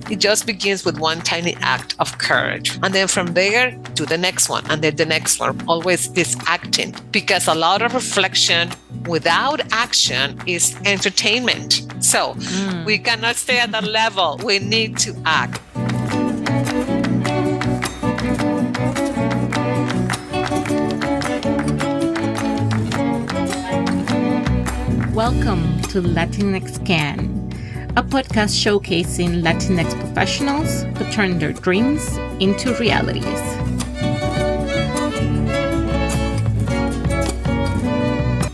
It just begins with one tiny act of courage. And then from there to the next one, and then the next one. Always this acting, because a lot of reflection without action is entertainment. So we cannot stay at that level. We need to act. Welcome to LatinX Can, a podcast showcasing Latinx professionals who turn their dreams into realities.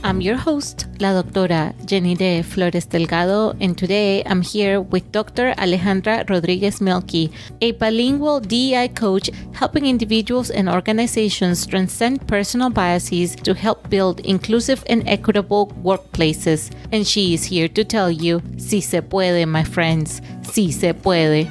I'm your host, La Doctora Jenny de Flores Delgado, and today I'm here with Dr. Alejandra Rodriguez Mielke, a bilingual DEI coach helping individuals and organizations transcend personal biases to help build inclusive and equitable workplaces. And she is here to tell you, si se puede, my friends, si se puede.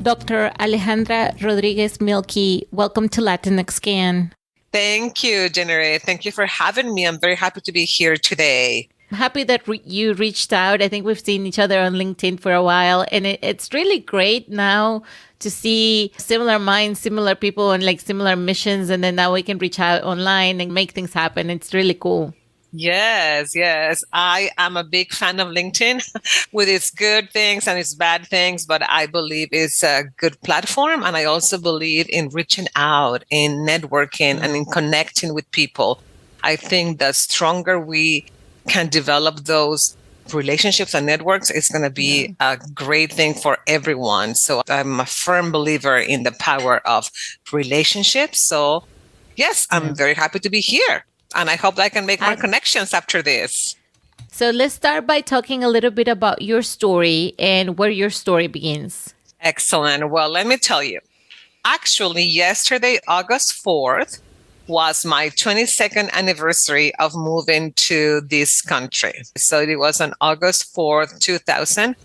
Dr. Alejandra Rodriguez Mielke, welcome to LatinX Can. Thank you, Jenny. Thank you for having me. I'm very happy to be here today. I'm happy that you reached out. I think we've seen each other on LinkedIn for a while, and it's really great now to see similar minds, similar people, and like similar missions, and then now we can reach out online and make things happen. It's really cool. Yes. I am a big fan of LinkedIn with its good things and its bad things, but I believe it's a good platform. And I also believe in reaching out, in networking, and in connecting with people. I think the stronger we can develop those relationships and networks, it's going to be a great thing for everyone. So I'm a firm believer in the power of relationships. So yes, I'm very happy to be here. And I hope that I can make more connections after this. So let's start by talking a little bit about your story and where your story begins. Excellent. Well, let me tell you. Actually, yesterday, August 4th, was my 22nd anniversary of moving to this country. So it was on August 4th, 2000.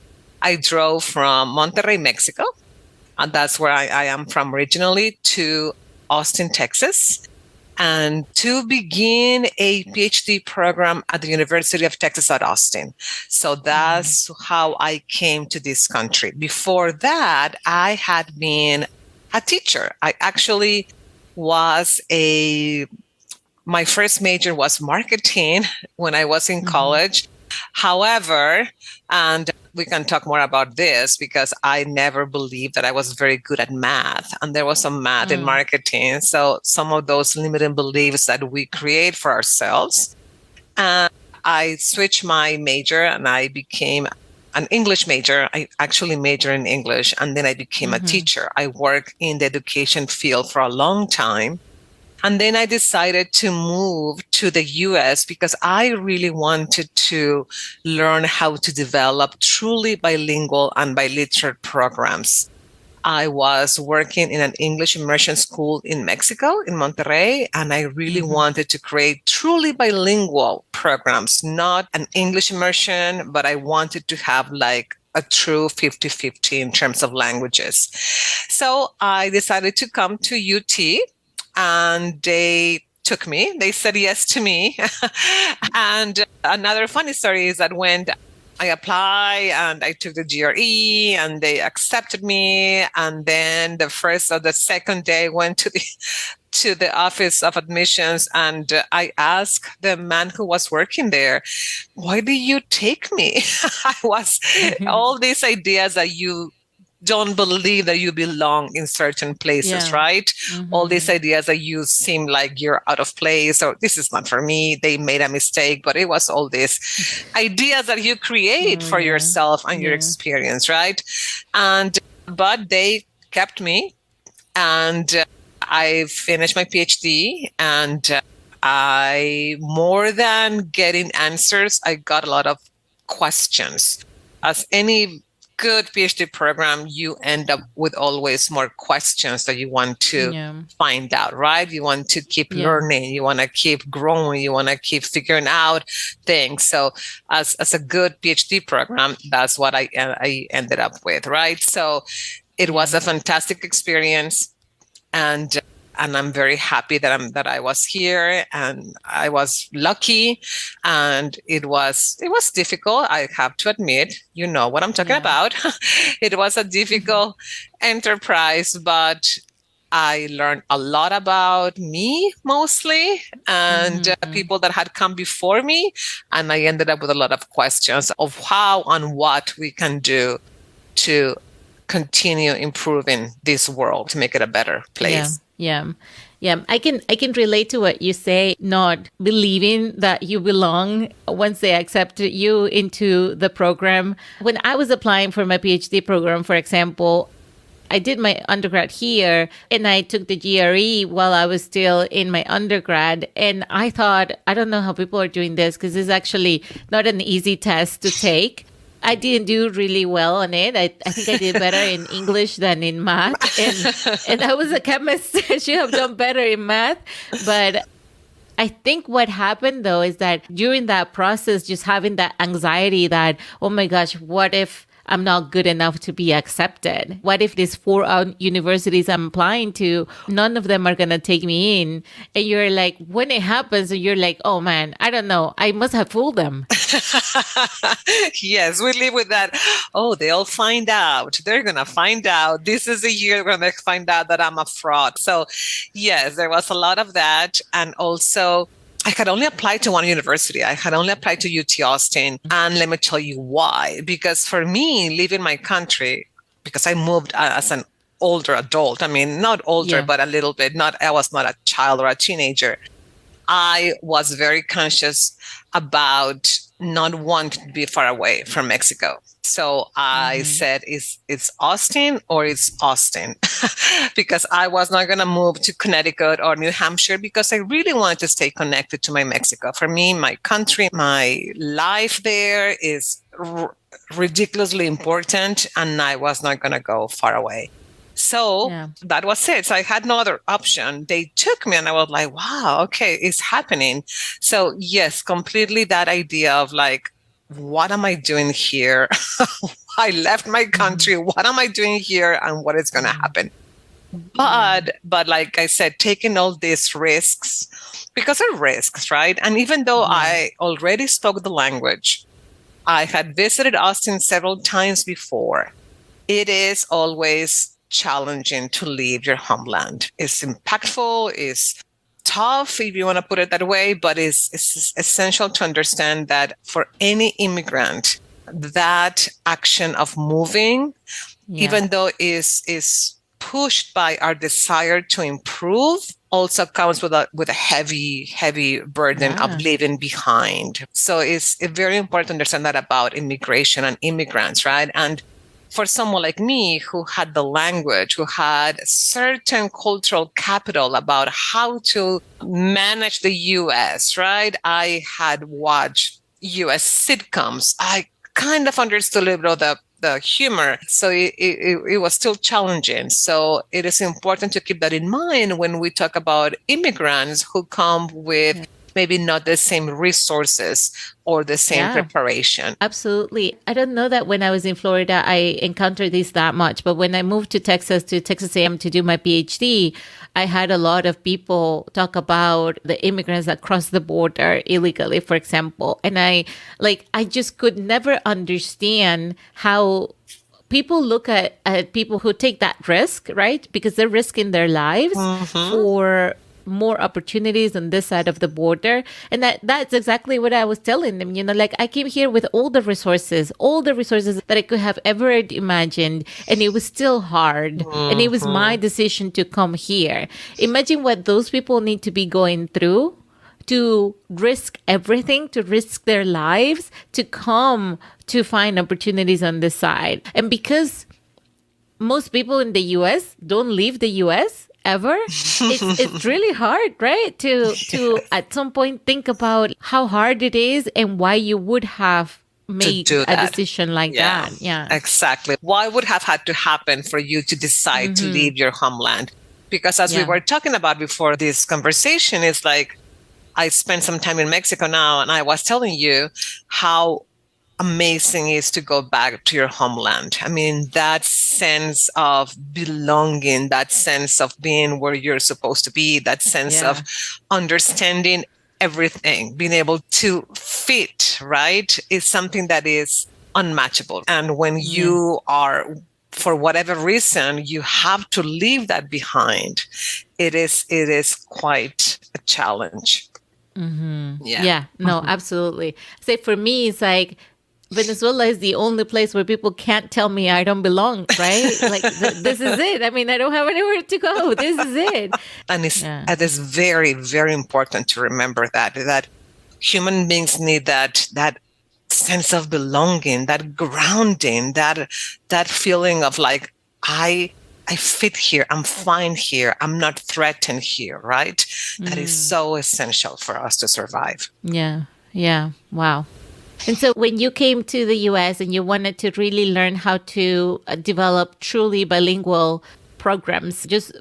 I drove from Monterrey, Mexico, and that's where I am from originally, to Austin, Texas, and to begin a PhD program at the University of Texas at Austin. So that's how I came to this country. Before that, I had been a teacher. I actually was my first major was marketing when I was in college. However, and we can talk more about this because I never believed that I was very good at math, and there was some math in marketing. So some of those limiting beliefs that we create for ourselves. And I switched my major and I became an English major. I actually majored in English, and then I became a teacher. I worked in the education field for a long time. And then I decided to move to the US because I really wanted to learn how to develop truly bilingual and biliterate programs. I was working in an English immersion school in Mexico, in Monterrey, and I really wanted to create truly bilingual programs, not an English immersion, but I wanted to have like a true 50-50 in terms of languages. So I decided to come to UT. And they took me. They said yes to me. And another funny story is that when I applied and I took the GRE and they accepted me, and then the first or the second day I went to the office of admissions, and I asked the man who was working there, "Why did you take me?" I was all these ideas that you don't believe that you belong in certain places, right? All these ideas that you seem like you're out of place, or this is not for me, they made a mistake, but it was all these ideas that you create for yourself and your experience, right? But they kept me, and I finished my PhD, and I, more than getting answers, I got a lot of questions. As any good PhD program, you end up with always more questions that you want to find out, right? You want to keep learning, you want to keep growing, you want to keep figuring out things. So as a good PhD program, that's what I ended up with, right? So it was a fantastic experience. And and I'm very happy that I was here, and I was lucky, and it was difficult. I have to admit, you know what I'm talking about. It was a difficult enterprise, but I learned a lot about me mostly, and people that had come before me, and I ended up with a lot of questions of how and what we can do to continue improving this world to make it a better place. Yeah. I can relate to what you say, not believing that you belong once they accept you into the program. When I was applying for my PhD program, for example, I did my undergrad here and I took the GRE while I was still in my undergrad. And I thought, I don't know how people are doing this because it's actually not an easy test to take. I didn't do really well on it. I think I did better in English than in math. And I was a chemist. I should have done better in math. But I think what happened, though, is that during that process, just having that anxiety that, oh my gosh, what if I'm not good enough to be accepted? What if these 4 universities I'm applying to, none of them are going to take me in? And you're like, when it happens, you're like, oh man, I don't know. I must have fooled them. Yes, we live with that. Oh, they'll find out. They're going to find out. This is the year they're going to find out that I'm a fraud. So yes, there was a lot of that. And also, I had only applied to one university. I had only applied to UT Austin. And let me tell you why. Because for me, leaving my country, because I moved as an older adult, I mean, not older, but a little bit, I was not a child or a teenager. I was very conscious about not wanting to be far away from Mexico. So I said, it's Austin or it's Austin, because I was not going to move to Connecticut or New Hampshire because I really wanted to stay connected to my Mexico. For me, my country, my life there is ridiculously important, and I was not going to go far away. So that was it. So I had no other option. They took me and I was like, wow, okay, it's happening. So yes, completely that idea of like, what am I doing here? I left my country. What am I doing here? And what is going to happen? But like I said, taking all these risks, because they're risks, right? And even though I already spoke the language, I had visited Austin several times before, it is always challenging to leave your homeland. It's impactful, it's tough, if you want to put it that way, but it's essential to understand that for any immigrant, that action of moving, even though is pushed by our desire to improve, also comes with a heavy burden of leaving behind. So it's very important to understand that about immigration and immigrants, right? And for someone like me who had the language, who had certain cultural capital about how to manage the US, right? I had watched US sitcoms. I kind of understood a little bit of the humor. So it was still challenging. So it is important to keep that in mind when we talk about immigrants who come with maybe not the same resources or the same preparation. Absolutely. I don't know that when I was in Florida, I encountered this that much. But when I moved to Texas A&M to do my PhD, I had a lot of people talk about the immigrants that cross the border illegally, for example. And I just could never understand how people look at people who take that risk, right? Because they're risking their lives for more opportunities on this side of the border. And that's exactly what I was telling them. Like I came here with all the resources that I could have ever imagined. And it was still hard. And it was my decision to come here. Imagine what those people need to be going through to risk everything, to risk their lives, to come to find opportunities on this side. And because most people in the US don't leave the US, ever, it's really hard, right? To at some point think about how hard it is and why you would have made a decision like that. Yeah, exactly. Why would have had to happen for you to decide to leave your homeland? Because as we were talking about before this conversation, it's like I spent some time in Mexico now, and I was telling you how amazing is to go back to your homeland. I mean, that sense of belonging, that sense of being where you're supposed to be, that sense of understanding everything, being able to fit, right, is something that is unmatchable. And when you are, for whatever reason, you have to leave that behind, it is quite a challenge. No, absolutely. Say for me, it's like Venezuela is the only place where people can't tell me I don't belong, right? Like this is it. I mean, I don't have anywhere to go. This is it. And it is very, very important to remember that human beings need that sense of belonging, that grounding, that feeling of like, I fit here, I'm fine here, I'm not threatened here, right? That is so essential for us to survive. Yeah. Wow. And so when you came to the US and you wanted to really learn how to develop truly bilingual programs, just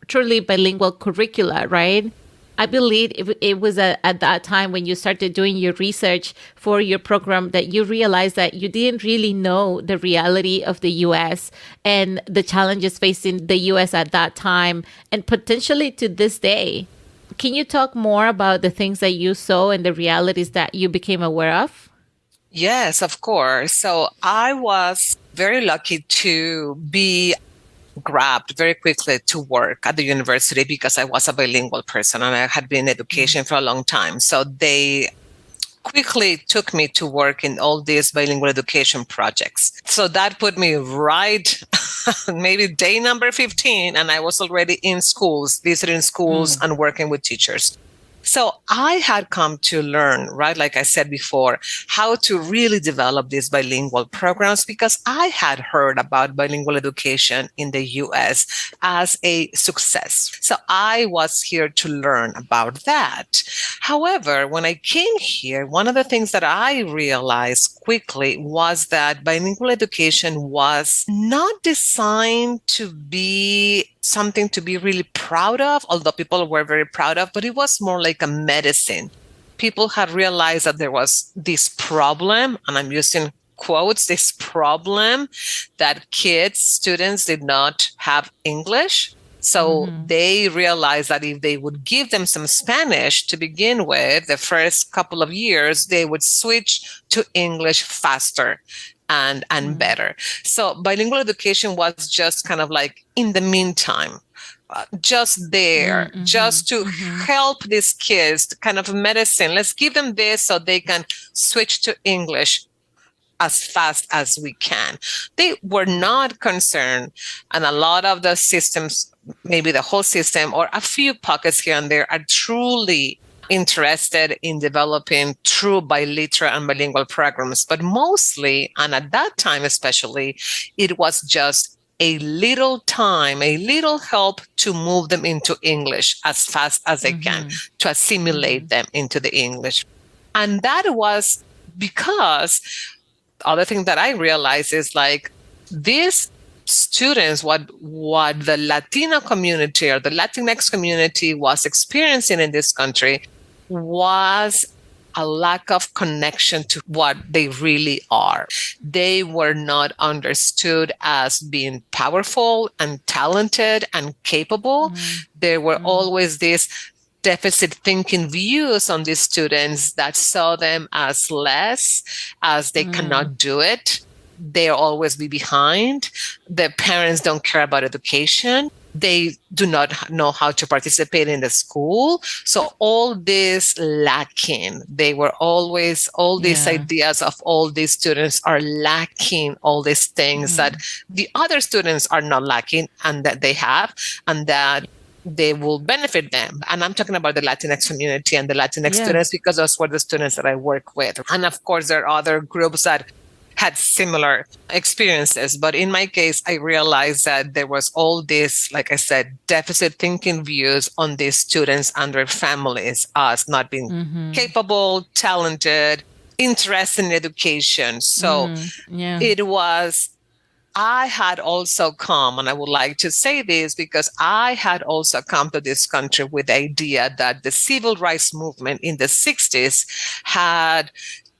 truly bilingual curricula, right? I believe it was at that time when you started doing your research for your program that you realized that you didn't really know the reality of the US and the challenges facing the US at that time and potentially to this day. Can you talk more about the things that you saw and the realities that you became aware of? Yes, of course. So I was very lucky to be grabbed very quickly to work at the university because I was a bilingual person and I had been in education for a long time. So they quickly took me to work in all these bilingual education projects. So that put me right, maybe day number 15, and I was already in schools, visiting schools and working with teachers. So I had come to learn, right, like I said before, how to really develop these bilingual programs because I had heard about bilingual education in the US as a success. So I was here to learn about that. However, when I came here, one of the things that I realized quickly was that bilingual education was not designed to be something to be really proud of, although people were very proud of, but it was more like a medicine. People had realized that there was this problem, and I'm using quotes, this problem that students did not have English. So they realized that if they would give them some Spanish to begin with, the first couple of years, they would switch to English faster and better. So bilingual education was just kind of like in the meantime, just there, just to help these kids, kind of medicine. Let's give them this so they can switch to English as fast as we can. They were not concerned, and a lot of the systems, maybe the whole system or a few pockets here and there, are truly interested in developing true bilateral and bilingual programs. But mostly, and at that time especially, it was just a little time, a little help to move them into English as fast as they can, to assimilate them into the English. And that was because other thing that I realized is like these students, what the Latino community or the LatinX community was experiencing in this country was a lack of connection to what they really are. They were not understood as being powerful and talented and capable. There were always these deficit thinking views on these students that saw them as less, as they cannot do it. They'll always be behind. Their parents don't care about education. They do not know how to participate in the school. So all this lacking, they were always, all these ideas of all these students are lacking all these things that the other students are not lacking and that they have, and that they will benefit them. And I'm talking about the Latinx community and the Latinx students because those were the students that I work with. And of course, there are other groups that had similar experiences. But in my case, I realized that there was all this, like I said, deficit thinking views on these students and their families as not being capable, talented, interested in education. So it was, I had also come, and I would like to say this because I had also come to this country with the idea that the civil rights movement in the 60s had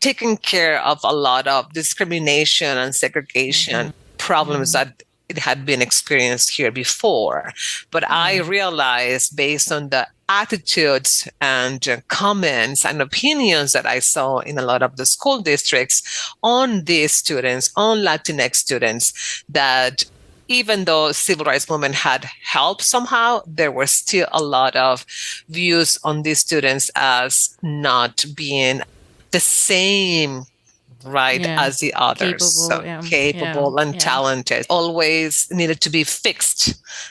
taken care of a lot of discrimination and segregation problems that it had been experienced here before. But I realized, based on the attitudes and comments and opinions that I saw in a lot of the school districts on these students, on Latinx students, that even though civil rights movement had helped somehow, there were still a lot of views on these students as not being the same as the others. Capable and talented, always needed to be fixed.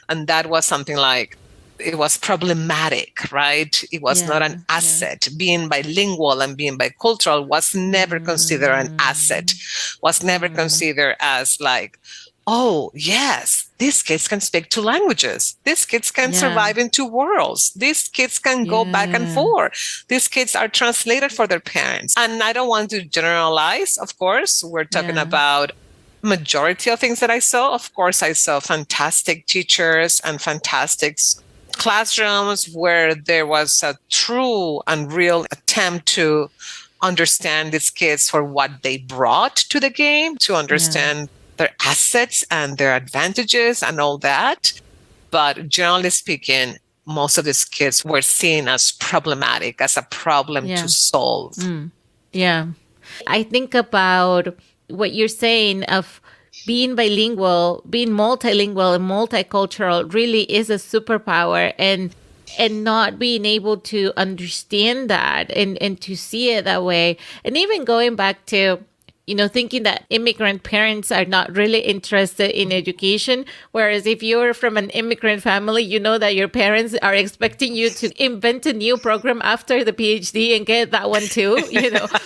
And that was something like, it was problematic, right? It was not an asset. Being bilingual and being bicultural was never considered an asset, was never considered as like, oh, yes, these kids can speak two languages. These kids can survive in two worlds. These kids can go back and forth. These kids are translated for their parents. And I don't want to generalize, of course. We're talking about majority of things that I saw. Of course, I saw fantastic teachers and fantastic classrooms where there was a true and real attempt to understand these kids for what they brought to the game, to understand their assets and their advantages and all that. But generally speaking, most of these kids were seen as problematic, as a problem to solve. Yeah. I think about what you're saying of being bilingual, being multilingual and multicultural really is a superpower, and not being able to understand that and to see it that way. And even going back to, thinking that immigrant parents are not really interested in education. Whereas if you're from an immigrant family, you know that your parents are expecting you to invent a new program after the PhD and get that one too.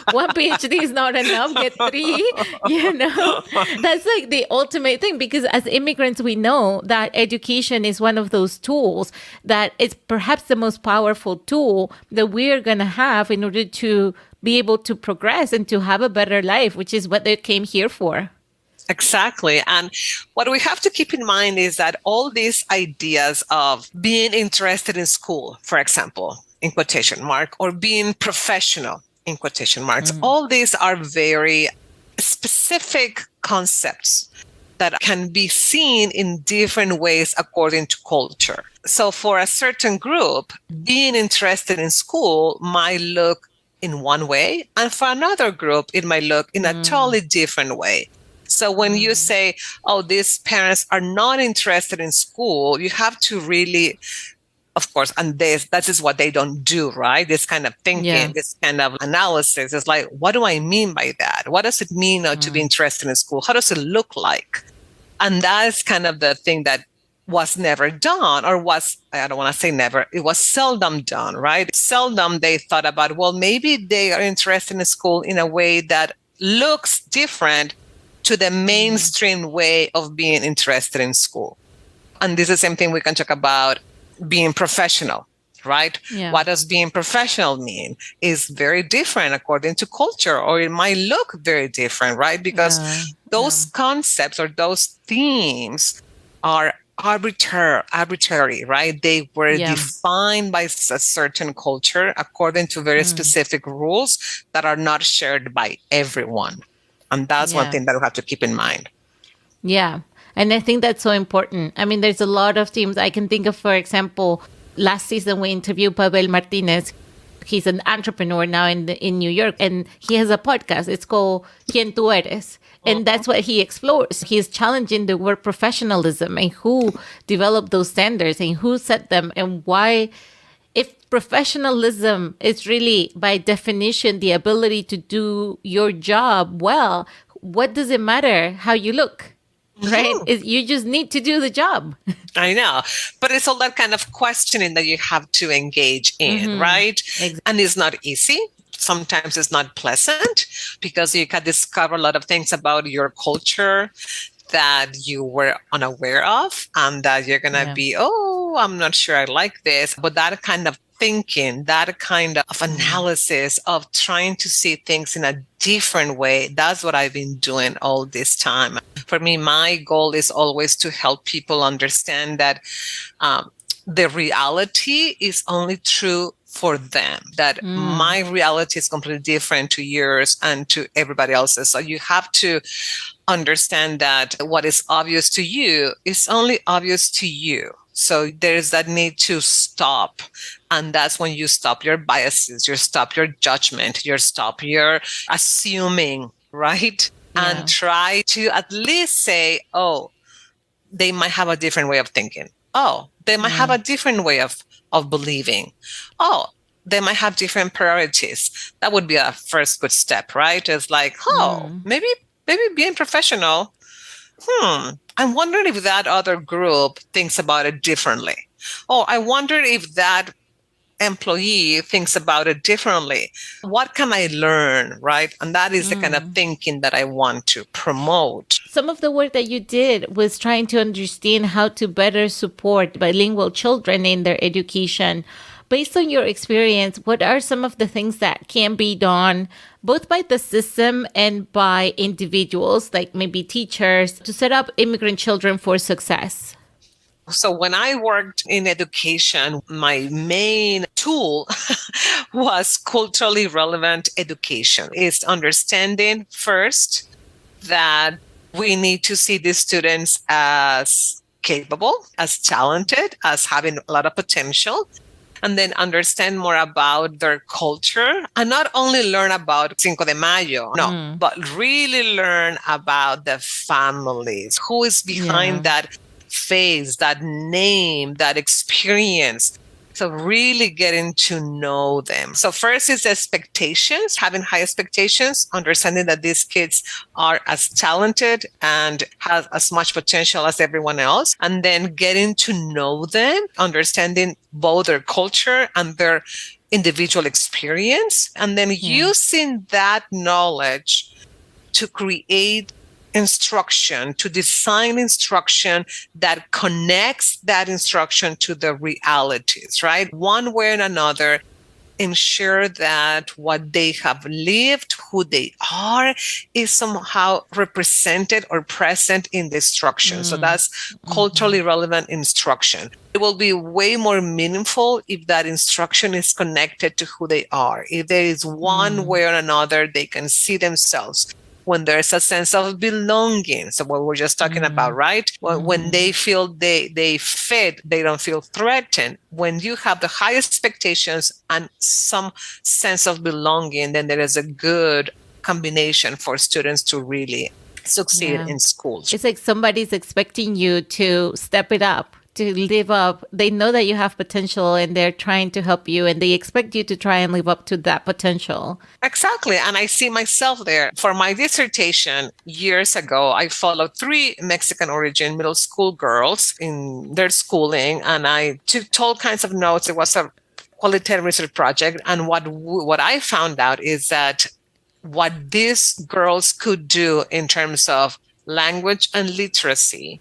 One PhD is not enough, get three, That's like the ultimate thing, because as immigrants, we know that education is one of those tools that is perhaps the most powerful tool that we're going to have in order to be able to progress and to have a better life, which is what they came here for. Exactly. And what we have to keep in mind is that all these ideas of being interested in school, for example, in quotation mark, or being professional, in quotation marks, all these are very specific concepts that can be seen in different ways according to culture. So for a certain group, being interested in school might look in one way, and for another group, it might look in a totally different way. So when you say, oh, these parents are not interested in school, you have to really, of course, and that is what they don't do, right? This kind of thinking, this kind of analysis is like, what do I mean by that? What does it mean to be interested in school? How does it look like? And that's kind of the thing that was never done, or I don't want to say never, it was seldom done, right? Seldom they thought about, well, maybe they are interested in school in a way that looks different to the mainstream way of being interested in school. And this is the same thing we can talk about being professional, right? Yeah. What does being professional mean is very different according to culture, or it might look very different, right? Because those concepts or those themes are arbitrary, right? They were defined by a certain culture according to very specific rules that are not shared by everyone. And that's one thing that we have to keep in mind. Yeah. And I think that's so important. I mean, there's a lot of teams. I can think of, for example, last season we interviewed Pavel Martinez. He's an entrepreneur now in New York, and he has a podcast. It's called ¿Quién tú eres? And that's what he explores. He's challenging the word professionalism and who developed those standards and who set them, and why, if professionalism is really by definition the ability to do your job well, what does it matter how you look? Right? You just need to do the job. I know. But it's all that kind of questioning that you have to engage in, right? Exactly. And it's not easy. Sometimes it's not pleasant, because you can discover a lot of things about your culture that you were unaware of, and that you're going to be, oh, I'm not sure I like this. But that kind of thinking, that kind of analysis of trying to see things in a different way, that's what I've been doing all this time. For me, my goal is always to help people understand that the reality is only true for them, that my reality is completely different to yours and to everybody else's. So you have to understand that what is obvious to you is only obvious to you. So there's that need to stop. And that's when you stop your biases, you stop your judgment, you stop your assuming, right? Yeah. And try to at least say, oh, they might have a different way of thinking. Oh, they might have a different way of believing. Oh, they might have different priorities. That would be a first good step, right? It's like, oh, maybe being professional. I'm wondering if that other group thinks about it differently. Oh, I wonder if that employee thinks about it differently. What can I learn, right? And that is the kind of thinking that I want to promote. Some of the work that you did was trying to understand how to better support bilingual children in their education. Based on your experience, what are some of the things that can be done both by the system and by individuals, like maybe teachers, to set up immigrant children for success? So when I worked in education, my main tool was culturally relevant education. It's understanding first that we need to see these students as capable, as talented, as having a lot of potential, and then understand more about their culture and not only learn about Cinco de Mayo, but really learn about the families, who is behind that face, that name, that experience. So really getting to know them. So first is expectations, having high expectations, understanding that these kids are as talented and have as much potential as everyone else. And then getting to know them, understanding both their culture and their individual experience. And then using that knowledge to create instruction, to design instruction that connects that instruction to the realities, right? One way or another, ensure that what they have lived, who they are, is somehow represented or present in the instruction. So that's culturally relevant instruction. It will be way more meaningful if that instruction is connected to who they are. If there is one way or another, they can see themselves. When there's a sense of belonging. So what we're just talking about, right? When they feel they fit, they don't feel threatened. When you have the high expectations and some sense of belonging, then there is a good combination for students to really succeed in schools. It's like somebody's expecting you to step it up, to live up. They know that you have potential and they're trying to help you and they expect you to try and live up to that potential. Exactly. And I see myself there. For my dissertation years ago, I followed 3 Mexican origin middle school girls in their schooling, and I took all kinds of notes. It was a qualitative research project. And what I found out is that what these girls could do in terms of language and literacy,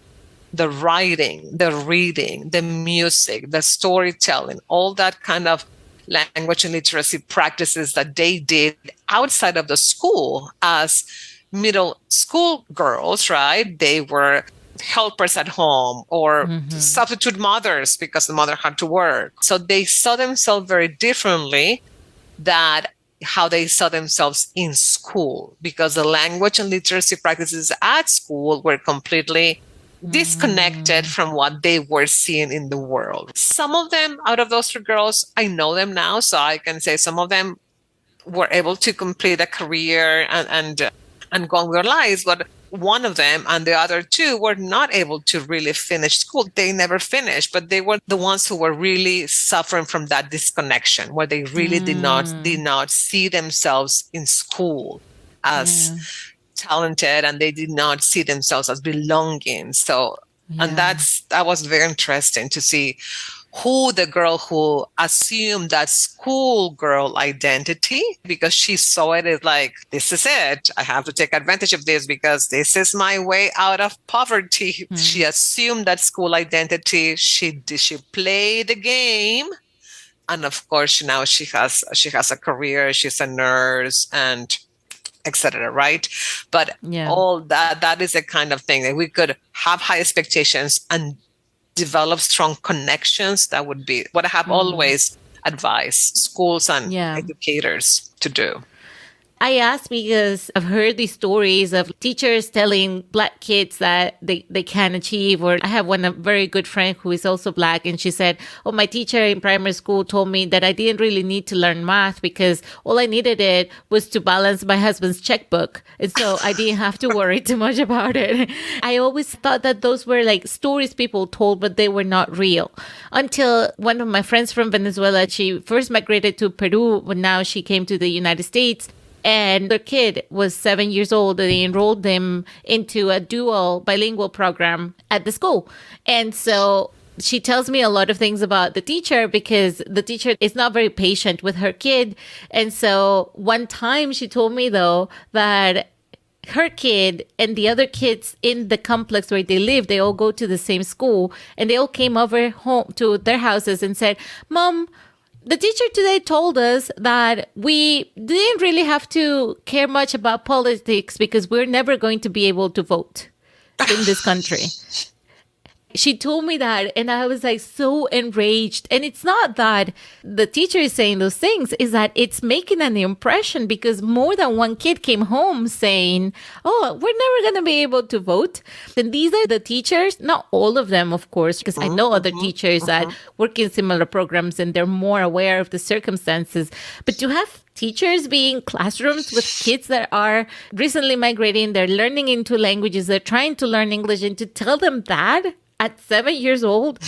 the writing, the reading, the music, the storytelling, all that kind of language and literacy practices that they did outside of the school as middle school girls, right? They were helpers at home or substitute mothers because the mother had to work. So they saw themselves very differently than how they saw themselves in school, because the language and literacy practices at school were completely disconnected from what they were seeing in the world. Some of them, out of those 3 girls, I know them now, so I can say some of them were able to complete a career and go on with their lives, but one of them and the other 2 were not able to really finish school. They never finished, but they were the ones who were really suffering from that disconnection, where they really did not see themselves in school as talented, and they did not see themselves as belonging. So, and that was very interesting to see who the girl who assumed that schoolgirl identity, because she saw it as like, this is it. I have to take advantage of this because this is my way out of poverty. She assumed that school identity. She played the game. And of course, now she has a career. She's a nurse and etc. Right? But all that is a kind of thing that we could have high expectations and develop strong connections. That would be what I have always advise schools and Yeah. educators to do? I asked because I've heard these stories of teachers telling Black kids that they can't achieve. Or I have one a very good friend who is also Black, and she said, "Oh, my teacher in primary school told me that I didn't really need to learn math because all I needed it was to balance my husband's checkbook. And so I didn't have to worry too much about it." I always thought that those were like stories people told, but they were not real. Until one of my friends from Venezuela, she first migrated to Peru, but now she came to the United States. And their kid was 7 years old. They enrolled them into a dual bilingual program at the school. And so she tells me a lot of things about the teacher because the teacher is not very patient with her kid. And so one time she told me, though, that her kid and the other kids in the complex where they live, they all go to the same school. And they all came over home to their houses and said, "Mom, the teacher today told us that we didn't really have to care much about politics because we're never going to be able to vote in this country." She told me that, and I was like so enraged. And it's not that the teacher is saying those things, is that it's making an impression because more than one kid came home saying, "Oh, we're never going to be able to vote." And these are the teachers, not all of them, of course, because I know other teachers that work in similar programs and they're more aware of the circumstances. But to have teachers be in classrooms with kids that are recently migrating, they're learning into languages, they're trying to learn English, and to tell them that at 7 years old,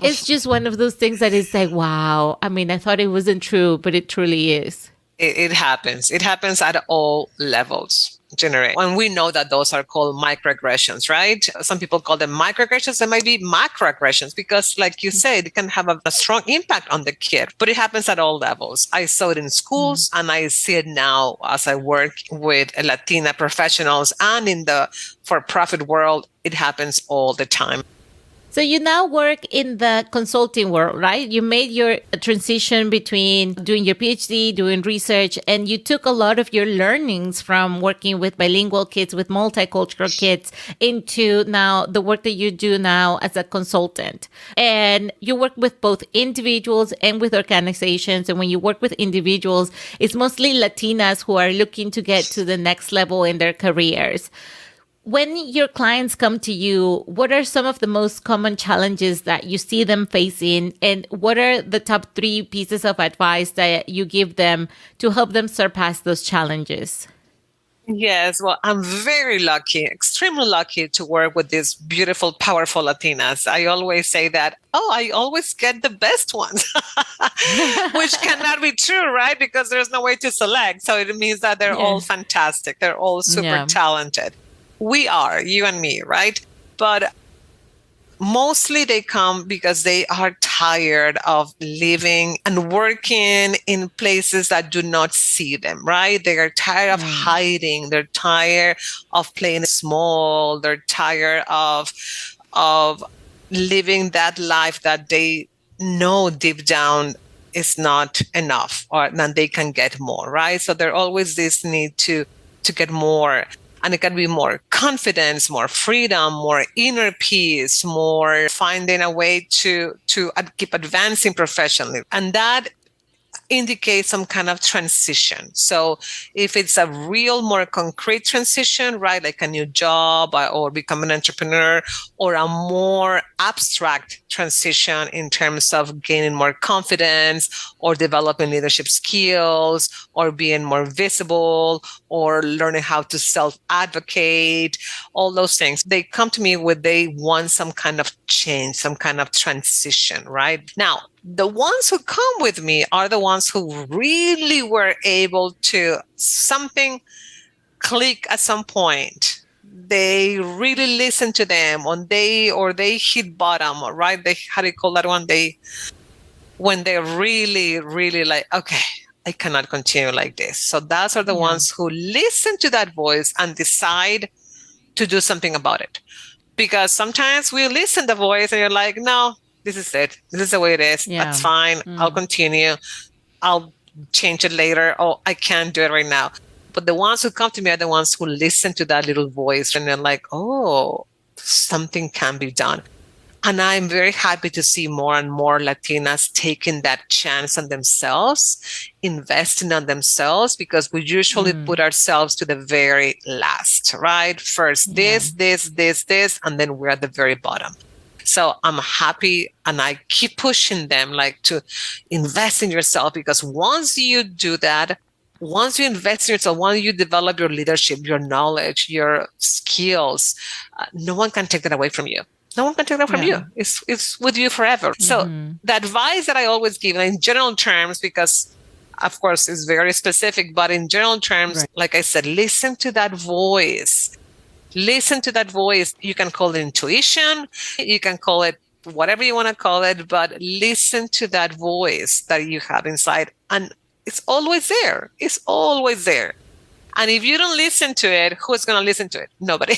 it's just one of those things that is like, wow. I mean, I thought it wasn't true, but it truly is. It happens. It happens at all levels. And we know that those are called microaggressions, right? Some people call them microaggressions. They might be macroaggressions because, like you said, it can have a strong impact on the kid, but it happens at all levels. I saw it in schools and I see it now as I work with Latina professionals and in the for-profit world. It happens all the time. So you now work in the consulting world, right? You made your transition between doing your PhD, doing research, and you took a lot of your learnings from working with bilingual kids, with multicultural kids, into now the work that you do now as a consultant. And you work with both individuals and with organizations. And when you work with individuals, it's mostly Latinas who are looking to get to the next level in their careers. When your clients come to you, what are some of the most common challenges that you see them facing? And what are the top 3 pieces of advice that you give them to help them surpass those challenges? Yes, well, I'm very lucky, extremely lucky to work with these beautiful, powerful Latinas. I always say that, I always get the best ones, which cannot be true, right? Because there's no way to select. So it means that they're all fantastic. They're all super talented. We are, you and me, right? But mostly they come because they are tired of living and working in places that do not see them, right? They are tired of hiding. They're tired of playing small. They're tired of living that life that they know deep down is not enough, or then they can get more, right? So there's always this need to get more. And it can be more confidence, more freedom, more inner peace, more finding a way to keep advancing professionally. And that indicates some kind of transition. So if it's a real, more concrete transition, right, like a new job or become an entrepreneur, or a more abstract transition in terms of gaining more confidence or developing leadership skills or being more visible or learning how to self-advocate, all those things, they come to me with they want some kind of change, some kind of transition, right? Now, the ones who come with me are the ones who really were able to something click at some point. They really listen to them or they hit bottom, right? How do you call that one? When they're really, really like, okay, I cannot continue like this. So those are the ones who listen to that voice and decide to do something about it. Because sometimes we listen to the voice and you're like, no, this is it. This is the way it is. That's fine. I'll continue. I'll change it later. Oh, I can't do it right now. But the ones who come to me are the ones who listen to that little voice and they're like, oh, something can be done. And I'm very happy to see more and more Latinas taking that chance on themselves, investing on themselves, because we usually put ourselves to the very last, right? First, this, and then we're at the very bottom. So I'm happy, and I keep pushing them like to invest in yourself, because once you do that, once you invest in yourself, once you develop your leadership, your knowledge, your skills, no one can take that away from you. No one can take that from you. It's with you forever. So the advice that I always give in general terms, because of course it's very specific, but in general terms, like I said, listen to that voice. Listen to that voice. You can call it intuition. You can call it whatever you want to call it, but listen to that voice that you have inside. And it's always there. It's always there. And if you don't listen to it, who's going to listen to it? Nobody.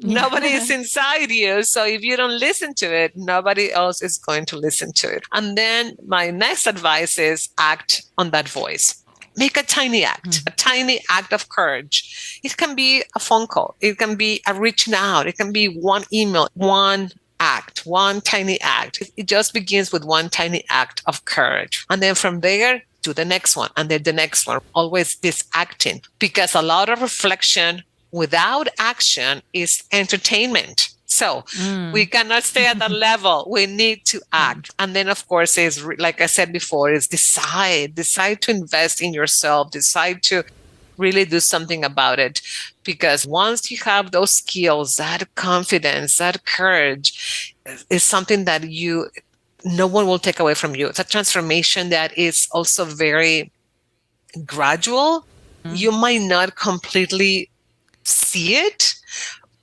Nobody is inside you. So if you don't listen to it, nobody else is going to listen to it. And then my next advice is act on that voice. Make a tiny act, a tiny act of courage. It can be a phone call. It can be a reaching out. It can be one email, one act, one tiny act. It just begins with one tiny act of courage. And then from there, do the next one, and then the next one. Always this acting, because a lot of reflection without action is entertainment. So we cannot stay at that level. We need to act. And then, of course, is like I said before, is decide to invest in yourself, decide to really do something about it. Because once you have those skills, that confidence, that courage is something that no one will take away from you. It's a transformation that is also very gradual. You might not completely see it,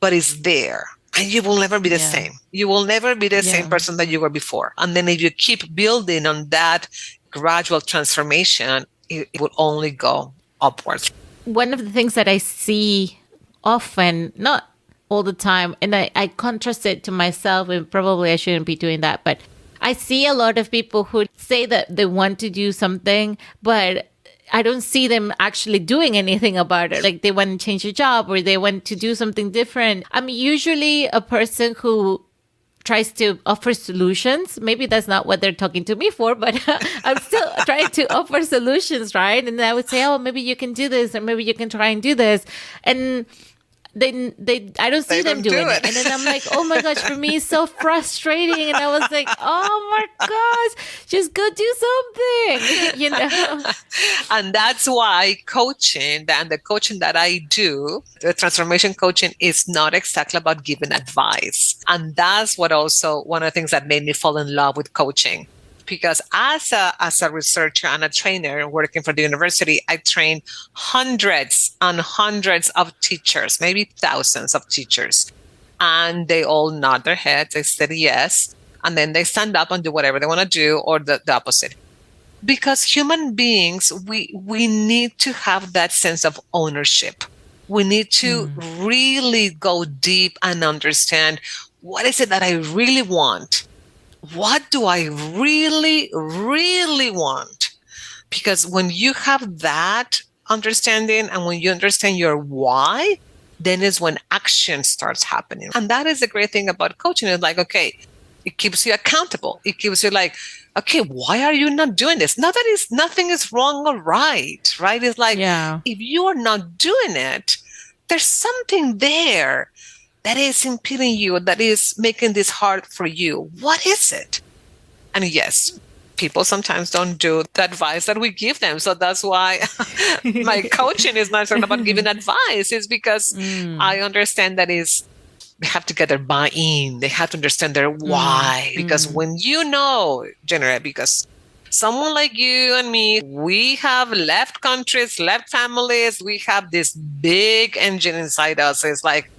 but it's there. And you will never be the same. You will never be the same person that you were before. And then if you keep building on that gradual transformation, it will only go upwards. One of the things that I see often, not all the time, and I contrast it to myself, and probably I shouldn't be doing that, but I see a lot of people who say that they want to do something, but I don't see them actually doing anything about it. Like they want to change a job or they want to do something different. I'm usually a person who tries to offer solutions. Maybe that's not what they're talking to me for, but I'm still trying to offer solutions, right? And I would say, oh, maybe you can do this, or maybe you can try and do this. And I don't see them doing it. And then I'm like, oh my gosh, for me it's so frustrating. And I was like, oh my gosh, just go do something, And that's why coaching, and the coaching that I do, the transformation coaching, is not exactly about giving advice. And that's what also one of the things that made me fall in love with coaching. Because as a researcher and a trainer working for the university, I train hundreds and hundreds of teachers, maybe thousands of teachers. And they all nod their heads, they said yes. And then they stand up and do whatever they want to do, or the opposite. Because human beings, we need to have that sense of ownership. We need to really go deep and understand, what is it that I really want? What do I really, really want? Because when you have that understanding, and when you understand your why, then is when action starts happening. And that is the great thing about coaching. It's like, okay, it keeps you accountable. It keeps you like, okay, why are you not doing this? Not that nothing is wrong or right? It's like, if you are not doing it, there's something there that is impeding you, that is making this hard for you. What is it? And yes, people sometimes don't do the advice that we give them. So that's why my coaching is not about giving advice. It's because I understand that they have to get their buy-in. They have to understand their why. Because when you know, Jenna, because someone like you and me, we have left countries, left families. We have this big engine inside us. It's like,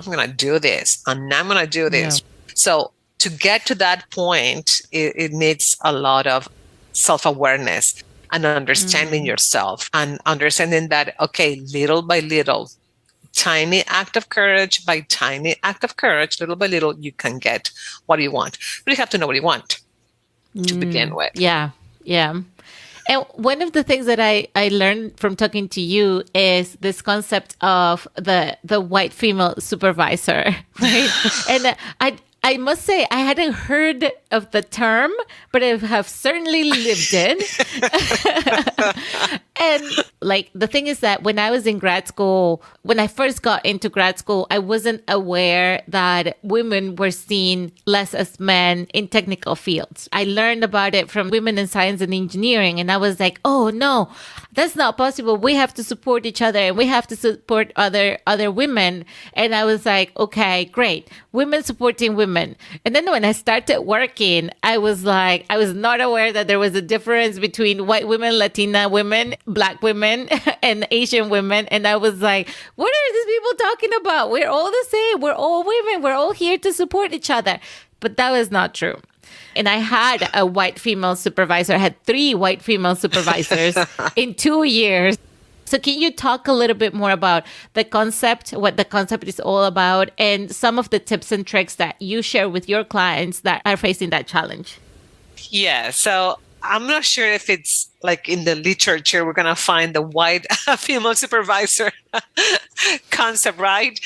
I'm going to do this, and I'm going to do this. So to get to that point, it needs a lot of self-awareness and understanding yourself, and understanding that, okay, little by little, tiny act of courage by tiny act of courage, little by little, you can get what you want. But you have to know what you want to begin with. Yeah. And one of the things that I learned from talking to you is this concept of the white female supervisor, right? And I must say, I hadn't heard of the term, but I have certainly lived it. And like the thing is that when I was in grad school, when I first got into grad school, I wasn't aware that women were seen less as men in technical fields. I learned about it from women in science and engineering, and I was like, oh no, that's not possible. We have to support each other and we have to support other women. And I was like, okay, great. Women supporting women. And then when I started working, I was like, I was not aware that there was a difference between white women, Latina women, Black women, and Asian women. And I was like, what are these people talking about? We're all the same. We're all women. We're all here to support each other. But that was not true. And I had a white female supervisor. I had 3 white female supervisors in 2 years. So can you talk a little bit more about the concept, what the concept is all about, and some of the tips and tricks that you share with your clients that are facing that challenge? Yeah. So I'm not sure if it's like in the literature, we're going to find the white female supervisor concept, right?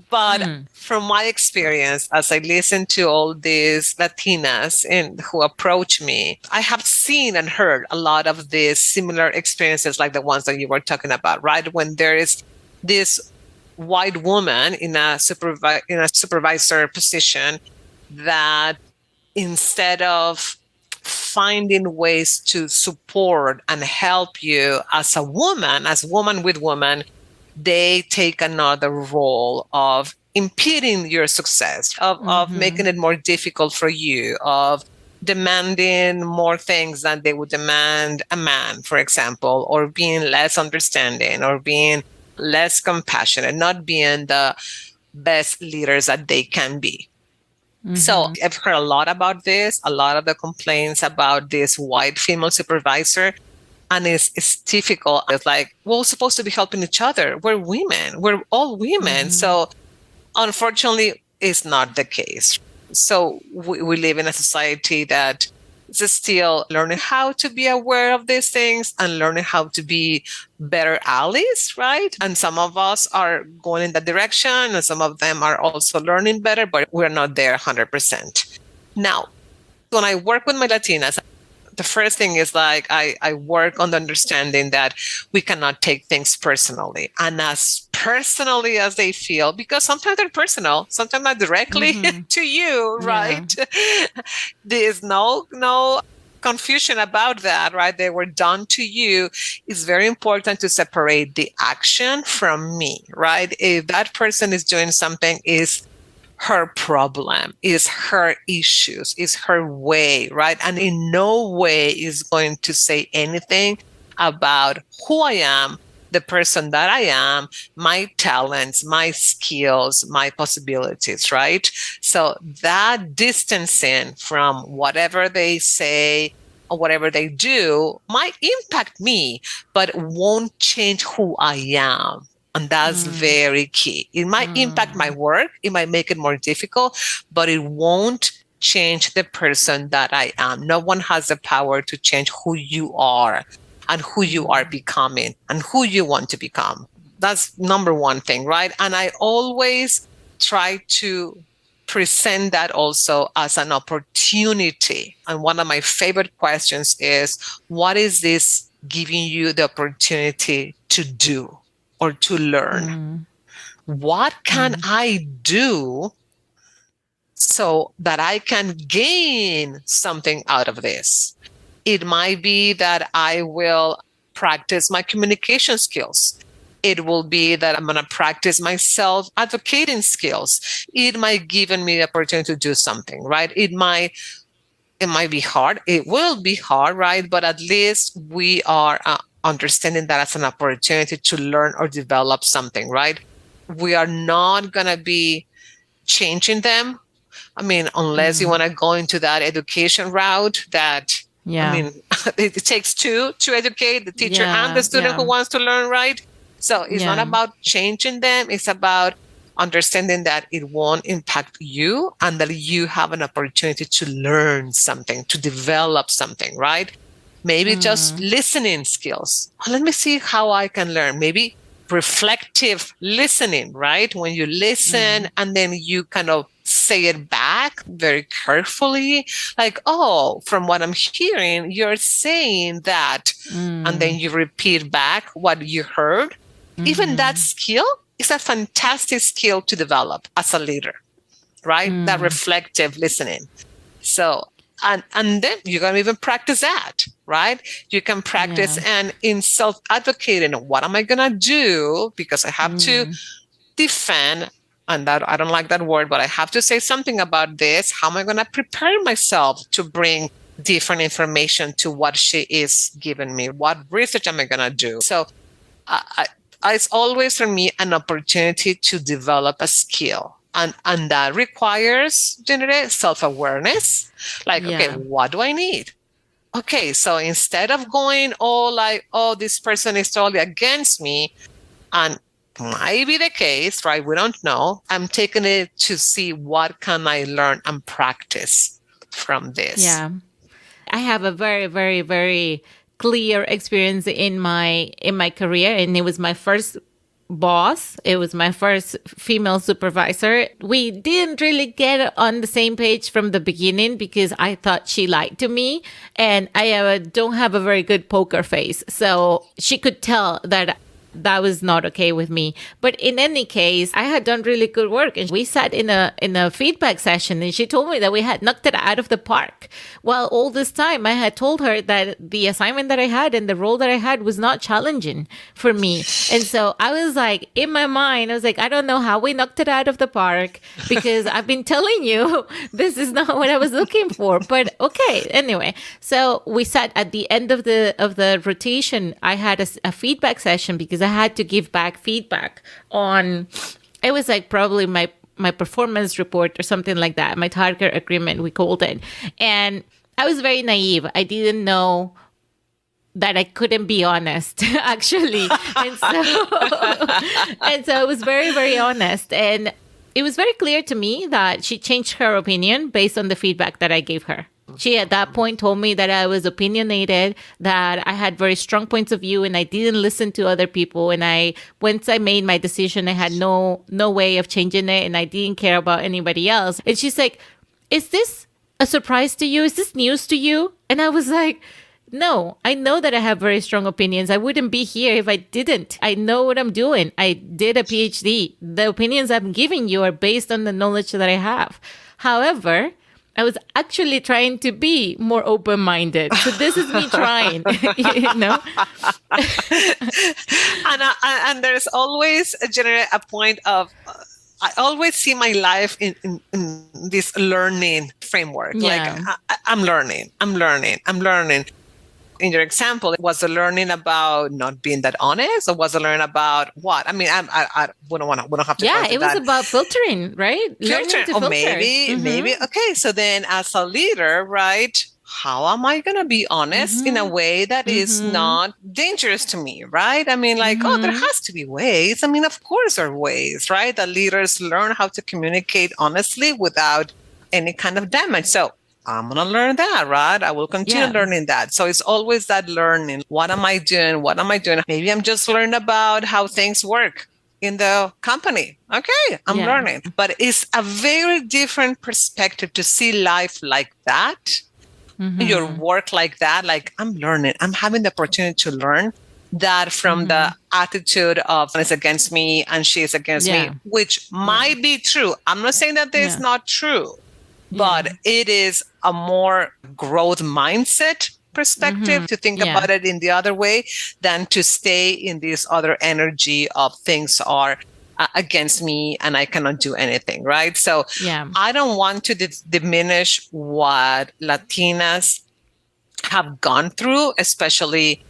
But from my experience, as I listen to all these Latinas who approach me, I have seen and heard a lot of these similar experiences like the ones that you were talking about, right? When there is this white woman in a supervisor position that instead of finding ways to support and help you as woman with woman, they take another role of impeding your success, of making it more difficult for you, of demanding more things than they would demand a man, for example, or being less understanding or being less compassionate, not being the best leaders that they can be. So I've heard a lot about this, a lot of the complaints about this white female supervisor. And it's difficult. It's like, we're supposed to be helping each other. We're women. We're all women. So unfortunately, it's not the case. So we live in a society that is still learning how to be aware of these things and learning how to be better allies, right? And some of us are going in that direction and some of them are also learning better, but we're not there 100%. Now, when I work with my Latinas, the first thing is like I work on the understanding that we cannot take things personally and as personally as they feel, because sometimes they're personal, sometimes not directly to you, right? There's no confusion about that, right? They were done to you. It's very important to separate the action from me, right? If that person is doing something, is her problem, is her issues, is her way, right? And in no way is going to say anything about who I am, the person that I am, my talents, my skills, my possibilities, right? So that distancing from whatever they say or whatever they do might impact me, but won't change who I am. And that's very key. It might impact my work. It might make it more difficult, but it won't change the person that I am. No one has the power to change who you are and who you are becoming and who you want to become. That's number one thing, right? And I always try to present that also as an opportunity. And one of my favorite questions is, what is this giving you the opportunity to do? Or to learn. What can I do so that I can gain something out of this? It might be that I will practice my communication skills. It will be that I'm going to practice my self-advocating skills. It might give me the opportunity to do something, right? It might be hard. It will be hard, right? But at least we are understanding that as an opportunity to learn or develop something, right? We are not going to be changing them. I mean, unless you want to go into that education route that, I mean, it takes two to educate the teacher and the student who wants to learn, right? So it's not about changing them. It's about understanding that it won't impact you and that you have an opportunity to learn something, to develop something, right? Maybe just listening skills. Let me see how I can learn. Maybe reflective listening, right? When you listen and then you kind of say it back very carefully. Like, oh, from what I'm hearing, you're saying that. And then you repeat back what you heard. Even that skill is a fantastic skill to develop as a leader, right? That reflective listening. So, and then you can even practice that, right? You can practice and in self-advocating, what am I going to do? Because I have to defend, and that I don't like that word, but I have to say something about this. How am I going to prepare myself to bring different information to what she is giving me? What research am I going to do? So it's always for me an opportunity to develop a skill. And that requires generate self-awareness. Like, okay, what do I need? Okay, so instead of going all like, oh, this person is totally against me, and might be the case, right? We don't know. I'm taking it to see what can I learn and practice from this. Yeah. I have a very, very, very clear experience in my career, and it was my first boss. It was my first female supervisor. We didn't really get on the same page from the beginning because I thought she lied to me, and I don't have a very good poker face. So she could tell that was not okay with me. But in any case, I had done really good work, and we sat in a feedback session, and she told me that we had knocked it out of the park. Well, all this time I had told her that the assignment that I had and the role that I had was not challenging for me. And so I was like, in my mind, I was like, I don't know how we knocked it out of the park, because I've been telling you this is not what I was looking for. But okay, anyway. So we sat at the end of the rotation. I had a feedback session because I had to give back feedback on, it was like probably my performance report or something like that, my target agreement, we called it. And I was very naive. I didn't know that I couldn't be honest, actually. And so I was very, very honest. And it was very clear to me that she changed her opinion based on the feedback that I gave her. She at that point told me that I was opinionated, that I had very strong points of view, and I didn't listen to other people. And once I made my decision, I had no way of changing it, and I didn't care about anybody else. And she's like, is this a surprise to you? Is this news to you? And I was like, no, I know that I have very strong opinions. I wouldn't be here if I didn't. I know what I'm doing. I did a PhD. The opinions I'm giving you are based on the knowledge that I have. However, I was actually trying to be more open-minded. So this is me trying, you know? and there's always a point of, I always see my life in this learning framework. Yeah. Like I'm learning. In your example, was the learning about not being that honest, or was the learning about what? I mean, we don't have to. Yeah, it was about filtering, right? Filtering, or maybe. Okay, so then as a leader, right? How am I going to be honest in a way that is not dangerous to me, right? I mean, like, oh, there has to be ways. I mean, of course there are ways, right? That leaders learn how to communicate honestly without any kind of damage. So I'm going to learn that, right? I will continue learning that. So it's always that learning. What am I doing? Maybe I'm just learning about how things work in the company. Okay, I'm learning. But it's a very different perspective to see life like that, your work like that. Like, I'm learning. I'm having the opportunity to learn that from the attitude of it's against me and she is against me, which might be true. I'm not saying that this is not true. But it is a more growth mindset perspective to think about it in the other way than to stay in this other energy of things are against me and I cannot do anything, right? So I don't want to diminish what Latinas have gone through, especially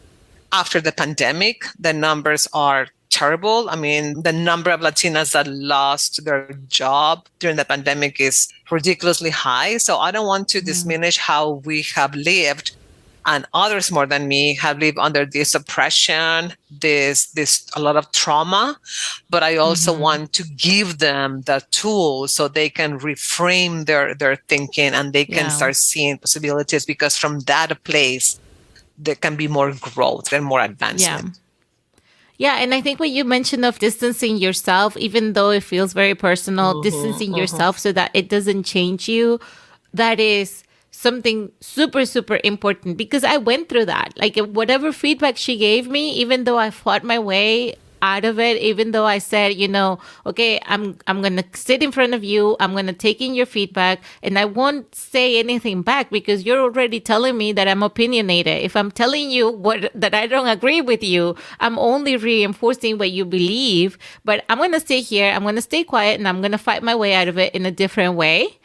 after the pandemic. The numbers are terrible. I mean, the number of Latinas that lost their job during the pandemic is ridiculously high. So I don't want to diminish how we have lived, and others more than me have lived under this oppression, this a lot of trauma. But I also want to give them the tools so they can reframe their thinking and they can start seeing possibilities, because from that place, there can be more growth and more advancement. Yeah, and I think what you mentioned of distancing yourself, even though it feels very personal, distancing yourself so that it doesn't change you, that is something super, super important because I went through that. Like whatever feedback she gave me, even though I fought my way out of it, even though I said, okay, I'm gonna sit in front of you, I'm gonna take in your feedback, and I won't say anything back because you're already telling me that I'm opinionated. If I'm telling you that I don't agree with you, I'm only reinforcing what you believe. But I'm gonna stay here, I'm gonna stay quiet, and I'm gonna fight my way out of it in a different way.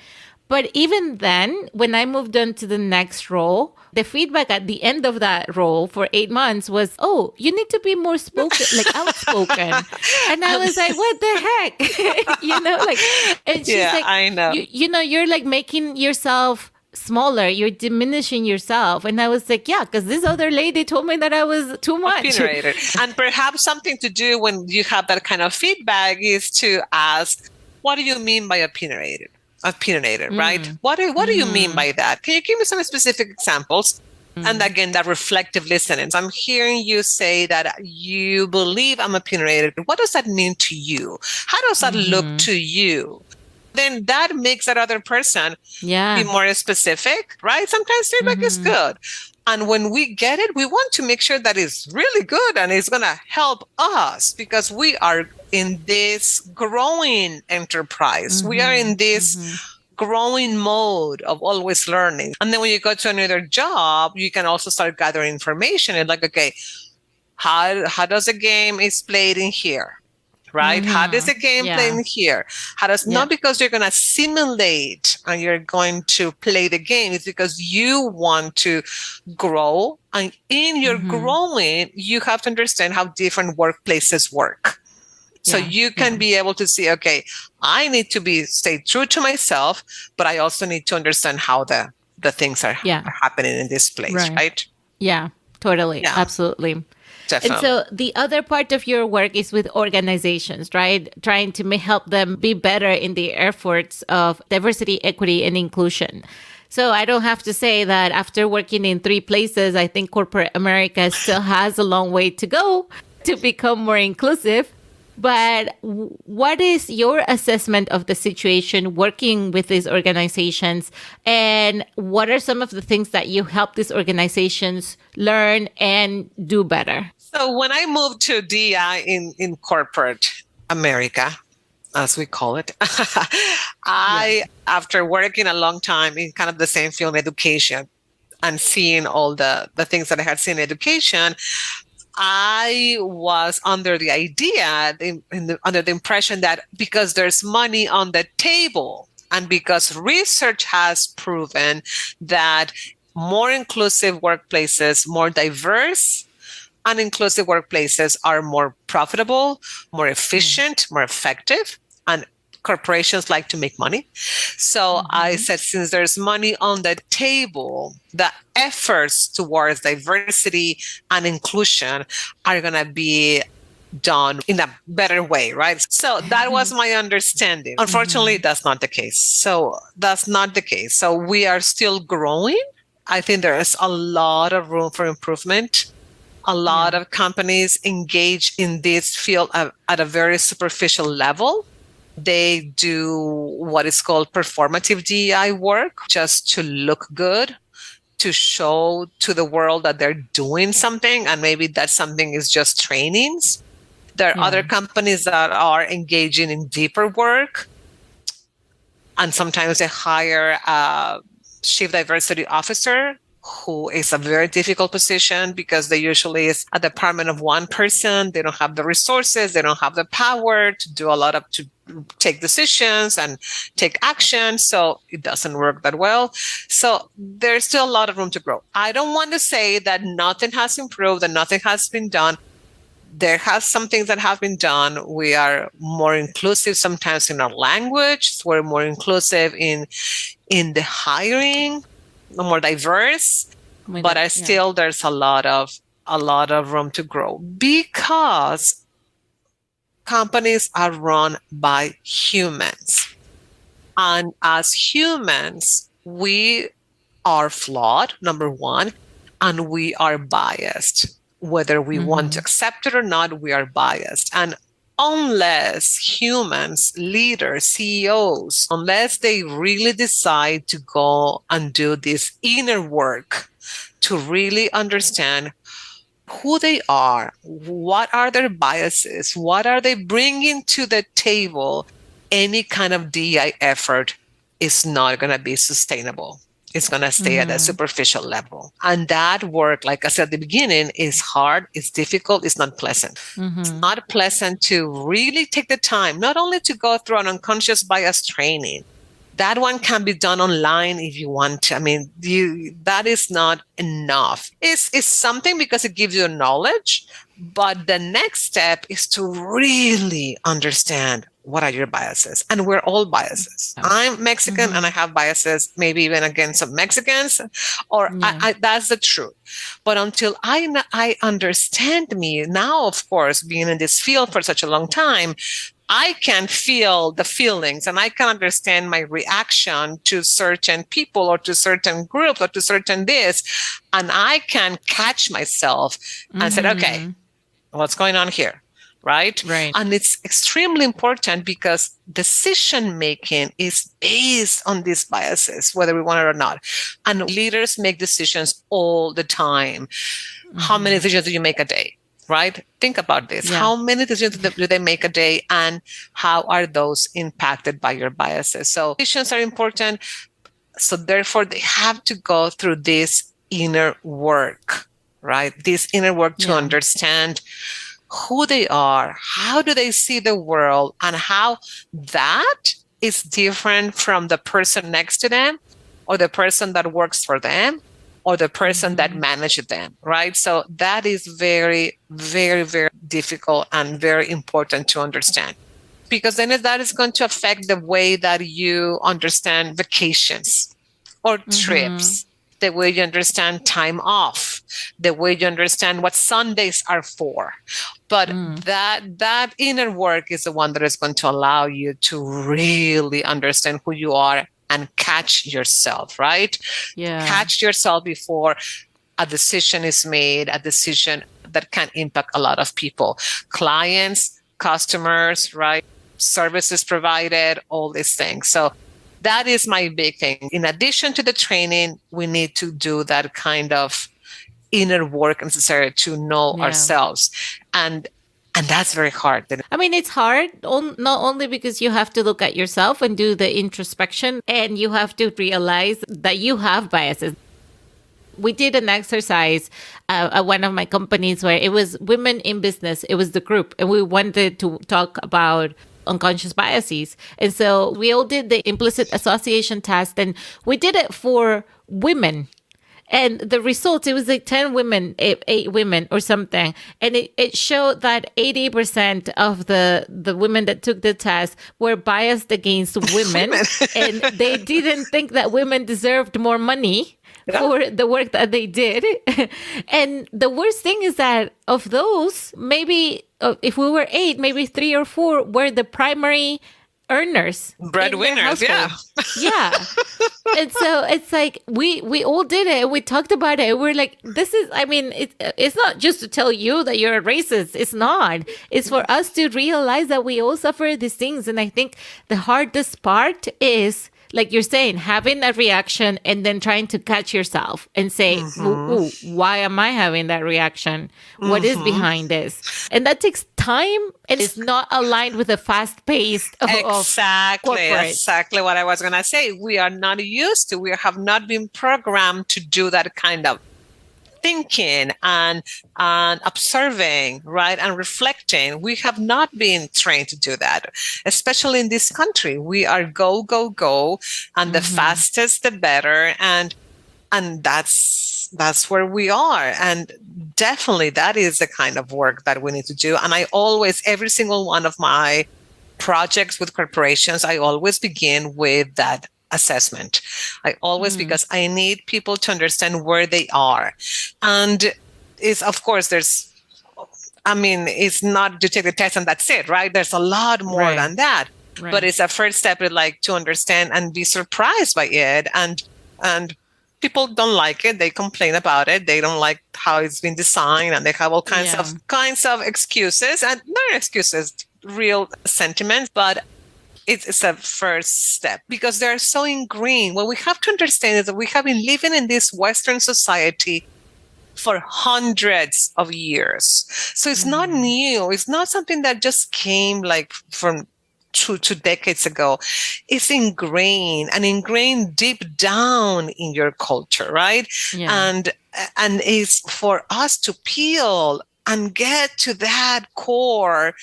But even then, when I moved on to the next role, the feedback at the end of that role for 8 months was, "Oh, you need to be more spoken, like outspoken." And I was like, "What the heck?" And she's Yeah, like, I know. You're like making yourself smaller, you're diminishing yourself." And I was like, "Yeah, because this other lady told me that I was too much." Opinionated. And perhaps something to do when you have that kind of feedback is to ask, what do you mean by opinionated? Right? What do you mean by that? Can you give me some specific examples? And again, that reflective listening. So I'm hearing you say that you believe I'm opinionated. What does that mean to you? How does that look to you? Then that makes that other person be more specific, right? Sometimes feedback is good. And when we get it, we want to make sure that it's really good and it's going to help us because we are in this growing enterprise. We are in this growing mode of always learning. And then when you go to another job, you can also start gathering information and like, okay, how does a game is played in here? Right? How does the game play in here? Not because you're going to simulate and you're going to play the game. It's because you want to grow. And in your growing, you have to understand how different workplaces work. So you can be able to see, okay, I need to stay true to myself, but I also need to understand how the things are happening in this place, right? Yeah, totally. Yeah. Absolutely. Definitely. And so the other part of your work is with organizations, right? Trying to help them be better in the efforts of diversity, equity, and inclusion. So I don't have to say that after working in 3 places, I think corporate America still has a long way to go to become more inclusive. But what is your assessment of the situation working with these organizations? And what are some of the things that you help these organizations learn and do better? So when I moved to DI in corporate America, as we call it, after working a long time in kind of the same field, education, and seeing all the things that I had seen in education, I was under the idea, under the impression that because there's money on the table and because research has proven that more inclusive workplaces, more diverse and inclusive workplaces are more profitable, more efficient, more effective, and corporations like to make money. So I said, since there's money on the table, the efforts towards diversity and inclusion are going to be done in a better way, right? So that was my understanding. Unfortunately, that's not the case. So we are still growing. I think there is a lot of room for improvement. A lot of companies engage in this field at a very superficial level. They do what is called performative DEI work just to look good, to show to the world that they're doing something. And maybe that something is just trainings. There are other companies that are engaging in deeper work. And sometimes they hire a chief diversity officer, who is a very difficult position because they usually is a department of one person. They don't have the resources. They don't have the power to do to take decisions and take action. So it doesn't work that well. So there's still a lot of room to grow. I don't want to say that nothing has improved and nothing has been done. There has some things that have been done. We are more inclusive sometimes in our language. We're more inclusive in the hiring, more diverse, but there's a lot of room to grow because companies are run by humans. And as humans, we are flawed, number one, and we are biased. Whether we want to accept it or not, we are biased. And unless humans, leaders, CEOs, unless they really decide to go and do this inner work to really understand who they are, what are their biases, what are they bringing to the table, any kind of DEI effort is not going to be sustainable. It's going to stay at a superficial level. And that work, like I said at the beginning, is hard, it's difficult, it's not pleasant. It's not pleasant to really take the time, not only to go through an unconscious bias training. That one can be done online if you want to. I mean, that is not enough. It's something because it gives you knowledge, but the next step is to really understand what are your biases. And we're all biases. I'm Mexican and I have biases, maybe even against some Mexicans, or that's the truth. But until I understand me, now, of course, being in this field for such a long time, I can feel the feelings and I can understand my reaction to certain people or to certain groups or to certain this. And I can catch myself and say, okay, what's going on here? Right? And it's extremely important because decision making is based on these biases, whether we want it or not. And leaders make decisions all the time. How many decisions do you make a day? Right? Think about this. How many decisions do they make a day and how are those impacted by your biases? So decisions are important. So therefore they have to go through this inner work, right? This inner work to understand who they are, how do they see the world, and how that is different from the person next to them or the person that works for them or the person that managed them, right? So that is very, very, very difficult and very important to understand. Because then that is going to affect the way that you understand vacations or trips, the way you understand time off, the way you understand what Sundays are for. But that inner work is the one that is going to allow you to really understand who you are and catch yourself, right? Catch yourself before a decision is made, a decision that can impact a lot of people, clients, customers, right? Services provided, all these things. So that is my big thing. In addition to the training, we need to do that kind of inner work necessary to know ourselves. And that's very hard. I mean, it's hard, not only because you have to look at yourself and do the introspection, and you have to realize that you have biases. We did an exercise at one of my companies where it was women in business. It was the group, and we wanted to talk about unconscious biases. And so we all did the implicit association test, and we did it for women. And the results, it was like 10 women, 8 women or something. And it showed that 80% of the women that took the test were biased against women. And they didn't think that women deserved more money for the work that they did. And the worst thing is that of those, maybe if we were 8, maybe 3 or 4 were the primary earners, breadwinners. Yeah. And so it's like we all did it. We talked about it. We're like, this is, I mean, it's not just to tell you that you're a racist. It's not. It's for us to realize that we all suffer these things. And I think the hardest part is, like you're saying, having a reaction and then trying to catch yourself and say, ooh, why am I having that reaction? What is behind this? And that takes time, and it's not aligned with the fast pace of Exactly what I was going to say. We are not used to, we have not been programmed to do that kind of thinking and observing, right, and reflecting. We have not been trained to do that, especially in this country. We are go, go, go, and the fastest, the better, and that's where we are. And definitely that is the kind of work that we need to do. And I always, every single one of my projects with corporations, I always begin with that assessment. I always, because I need people to understand where they are. And it's, of course, it's not to take the test and that's it, right? There's a lot more than that. But it's a first step, like, to understand and be surprised by it and people don't like it. They complain about it. They don't like how it's been designed, and they have all kinds of excuses, and not excuses, real sentiments, but it's a first step because they're so ingrained. What we have to understand is that we have been living in this Western society for hundreds of years. So it's not new. It's not something that just came like from two decades ago. It's ingrained deep down in your culture, right? Yeah. And it's for us to peel and get to that core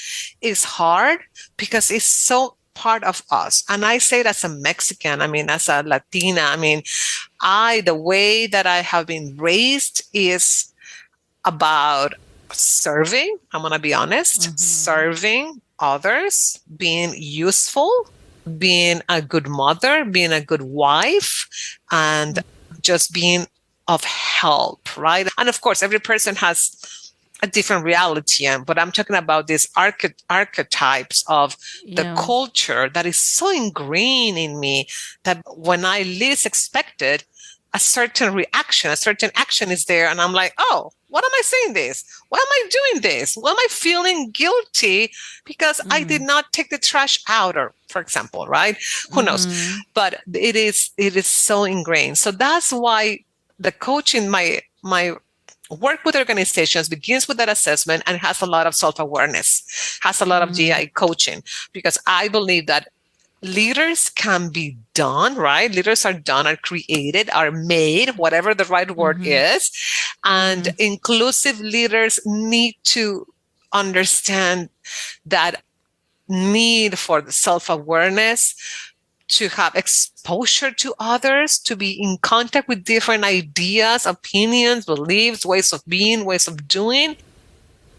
is hard because it's so part of us. And I say it as a Mexican, as a Latina, the way that I have been raised is about serving. I'm going to be honest, serving others, being useful, being a good mother, being a good wife, and just being of help, right? And of course, every person has a different reality, but I'm talking about these archetypes of the culture that is so ingrained in me that when I least expect it, a certain action is there, and I'm like, oh, what am I saying this? Why am I doing this? Why am I feeling guilty because I did not take the trash out, or for example, right? Who knows? But it is so ingrained. So that's why the coaching, my work with organizations begins with that assessment and has a lot of self-awareness, has a lot of GI coaching, because I believe that leaders can be done, right? Leaders are done, are created, are made, whatever the right word is. And inclusive leaders need to understand that need for the self-awareness, to have exposure to others, to be in contact with different ideas, opinions, beliefs, ways of being, ways of doing,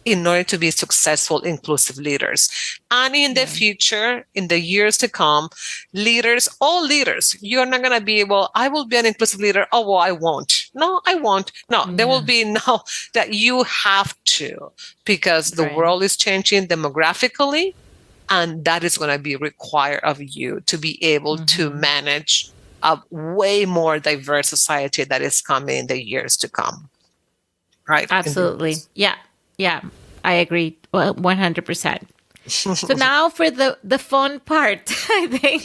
in order to be successful, inclusive leaders. And in the future, in the years to come, leaders, all leaders, you're not going to be able, I will be an inclusive leader. Oh, well, I won't. No, I won't. No, there will be no, that you have to, because the world is changing demographically. And that is going to be required of you to be able to manage a way more diverse society that is coming in the years to come. Right? Absolutely. Yeah. I agree 100%. So now for the fun part, I think,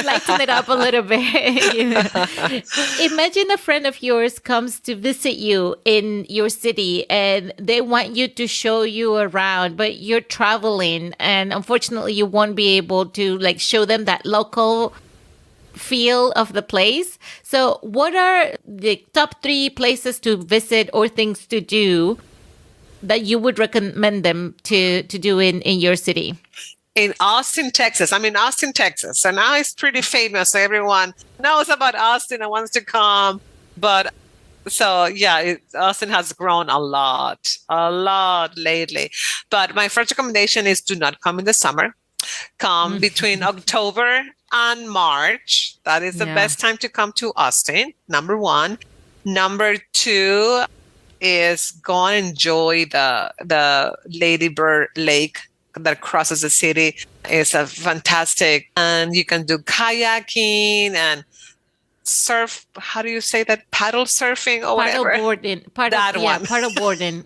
lighten it up a little bit. Imagine a friend of yours comes to visit you in your city and they want you to show you around, but you're traveling and unfortunately you won't be able to like show them that local feel of the place. So what are the top 3 places to visit or things to do that you would recommend them to do in your city? In Austin, Texas. I'm in Austin, Texas. So now it's pretty famous. So everyone knows about Austin and wants to come. But so, yeah, Austin has grown a lot lately. But my first recommendation is do not come in the summer. Come between October and March. That is the best time to come to Austin, number 1. Number 2, is go and enjoy the Lady Bird Lake that crosses the city. It's a fantastic, and you can do kayaking and surf. How do you say that? Paddle surfing or whatever. Paddle boarding.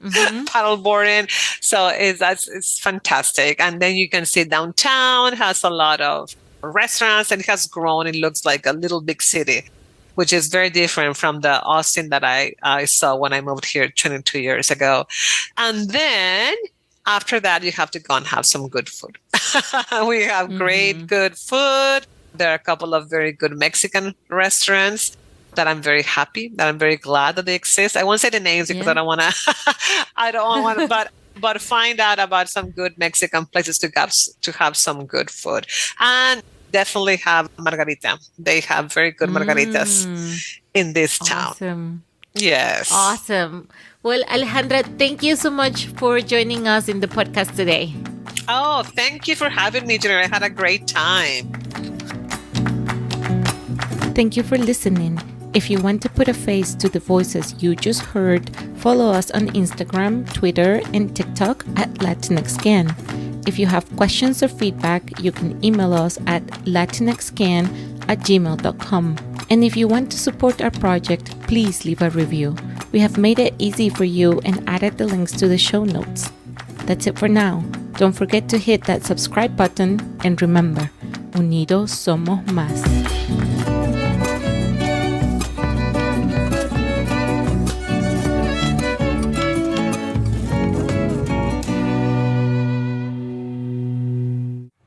Paddle boarding. So it's fantastic. And then you can see downtown has a lot of restaurants, and it has grown. It looks like a little big city, which is very different from the Austin that I saw when I moved here 22 years ago. And then after that, you have to go and have some good food. We have great, good food. There are a couple of very good Mexican restaurants that I'm very happy, that I'm very glad that they exist. I won't say the names because I don't want to, but find out about some good Mexican places to have some good food. And definitely have margarita. They have very good margaritas in this town. Awesome. Yes. Awesome. Well, Alejandra, thank you so much for joining us in the podcast today. Oh, thank you for having me, Jenny. I had a great time. Thank you for listening. If you want to put a face to the voices you just heard, follow us on Instagram, Twitter, and TikTok at LatinX Can. If you have questions or feedback, you can email us at latinxcan@gmail.com. And if you want to support our project, please leave a review. We have made it easy for you and added the links to the show notes. That's it for now. Don't forget to hit that subscribe button and remember, unidos somos más.